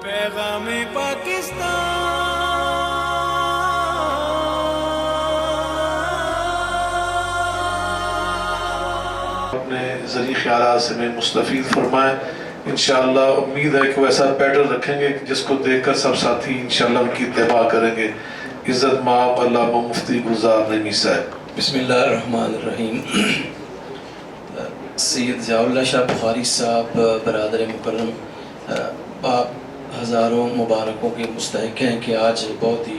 پیغام پاکستان اپنے ذریعہ خیالات سے میں مستفید فرمائیں. انشاءاللہ امید ہے کہ وہ ایسا پیٹرن رکھیں گے جس کو دیکھ کر سب ساتھی انشاءاللہ ان کی اتباع کریں گے. عزت مآب علامہ مفتی گلزار نعیمی صاحب. بسم اللہ الرحمن الرحیم. سید ضیاء اللہ شاہ بخاری صاحب برادر مکرم، آپ ہزاروں مبارکوں کے مستحق ہیں کہ آج بہت ہی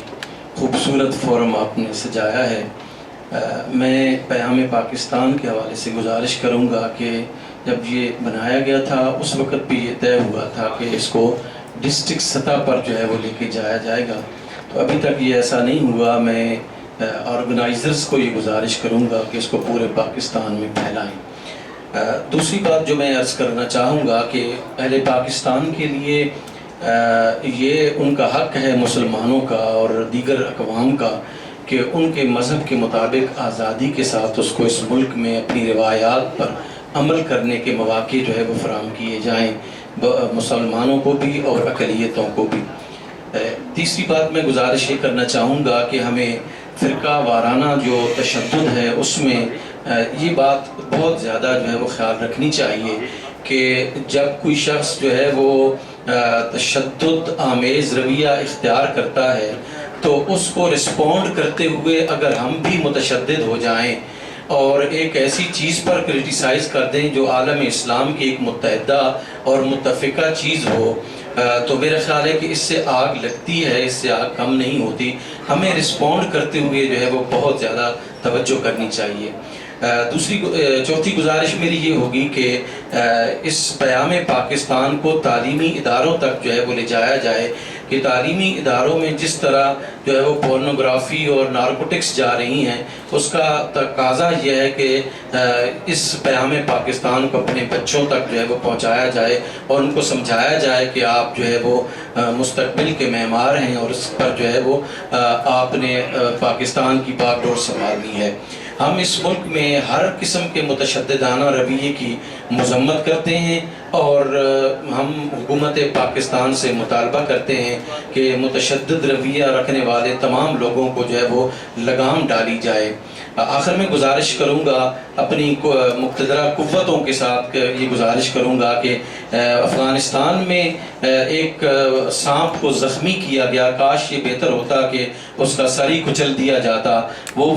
خوبصورت فورم آپ نے سجایا ہے. میں پیام پاکستان کے حوالے سے گزارش کروں گا کہ جب یہ بنایا گیا تھا اس وقت بھی یہ طے ہوا تھا کہ اس کو ڈسٹرکٹ سطح پر جو ہے وہ لے کے جایا جائے گا، تو ابھی تک یہ ایسا نہیں ہوا. میں آرگنائزرز کو یہ گزارش کروں گا کہ اس کو پورے پاکستان میں پھیلائیں. دوسری بات جو میں عرض کرنا چاہوں گا کہ اہل پاکستان کے لیے یہ ان کا حق ہے مسلمانوں کا اور دیگر اقوام کا کہ ان کے مذہب کے مطابق آزادی کے ساتھ اس کو اس ملک میں اپنی روایات پر عمل کرنے کے مواقع جو ہے وہ فراہم کیے جائیں، مسلمانوں کو بھی اور اقلیتوں کو بھی. تیسری بات میں گزارش یہ کرنا چاہوں گا کہ ہمیں فرقہ وارانہ جو تشدد ہے اس میں یہ بات بہت زیادہ جو ہے وہ خیال رکھنی چاہیے کہ جب کوئی شخص جو ہے وہ تشدد آمیز رویہ اختیار کرتا ہے تو اس کو رسپونڈ کرتے ہوئے اگر ہم بھی متشدد ہو جائیں اور ایک ایسی چیز پر کرٹیسائز کر دیں جو عالم اسلام کی ایک متحدہ اور متفقہ چیز ہو، تو میرا خیال ہے کہ اس سے آگ لگتی ہے، اس سے آگ کم نہیں ہوتی. ہمیں رسپونڈ کرتے ہوئے جو ہے وہ بہت زیادہ توجہ کرنی چاہیے. چوتھی گزارش میری یہ ہوگی کہ اس پیام پاکستان کو تعلیمی اداروں تک جو ہے وہ لے جایا جائے کہ تعلیمی اداروں میں جس طرح جو ہے وہ پورنوگرافی اور نارکوٹکس جا رہی ہیں، اس کا تقاضا یہ ہے کہ اس پیام پاکستان کو اپنے بچوں تک جو ہے وہ پہنچایا جائے اور ان کو سمجھایا جائے کہ آپ جو ہے وہ مستقبل کے معمار ہیں اور اس پر جو ہے وہ آپ نے پاکستان کی باغ ڈور سنبھالنی ہے. ہم اس ملک میں ہر قسم کے متشددانہ رویے کی مذمت کرتے ہیں اور ہم حکومت پاکستان سے مطالبہ کرتے ہیں کہ متشدد رویہ رکھنے والے تمام لوگوں کو جو ہے وہ لگام ڈالی جائے. آخر میں گزارش کروں گا اپنی مقتدرہ قوتوں کے ساتھ یہ گزارش کروں گا کہ افغانستان میں ایک سانپ کو زخمی کیا گیا، کاش یہ بہتر ہوتا کہ اس کا سر ہی کچل دیا جاتا. وہ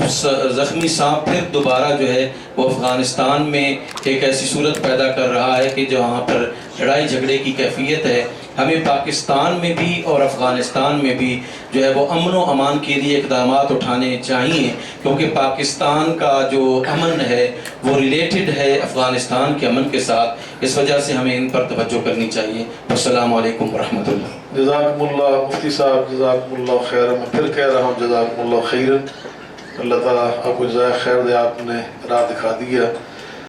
زخمی سانپ پھر دوبارہ جو ہے وہ افغانستان میں ایک ایسی صورت پیدا کر رہا ہے کہ جہاں پر لڑائی جھگڑے کی کیفیت ہے. ہمیں پاکستان میں بھی اور افغانستان میں بھی جو ہے وہ امن و امان کے لیے اقدامات اٹھانے چاہیے، کیونکہ پاکستان کا جو امن ہے وہ ریلیٹڈ ہے افغانستان کے امن کے ساتھ. اس وجہ سے ہمیں ان پر توجہ کرنی چاہیے. السلام علیکم ورحمۃ اللہ. جزاکم اللہ مفتی صاحب، جزاکم اللہ خیر. میں پھر کہہ رہا ہوں جزاکم اللہ خیر. اللہ تعالیٰ آپ کو جزائے خیر دے، آپ نے راہ دکھا دیا.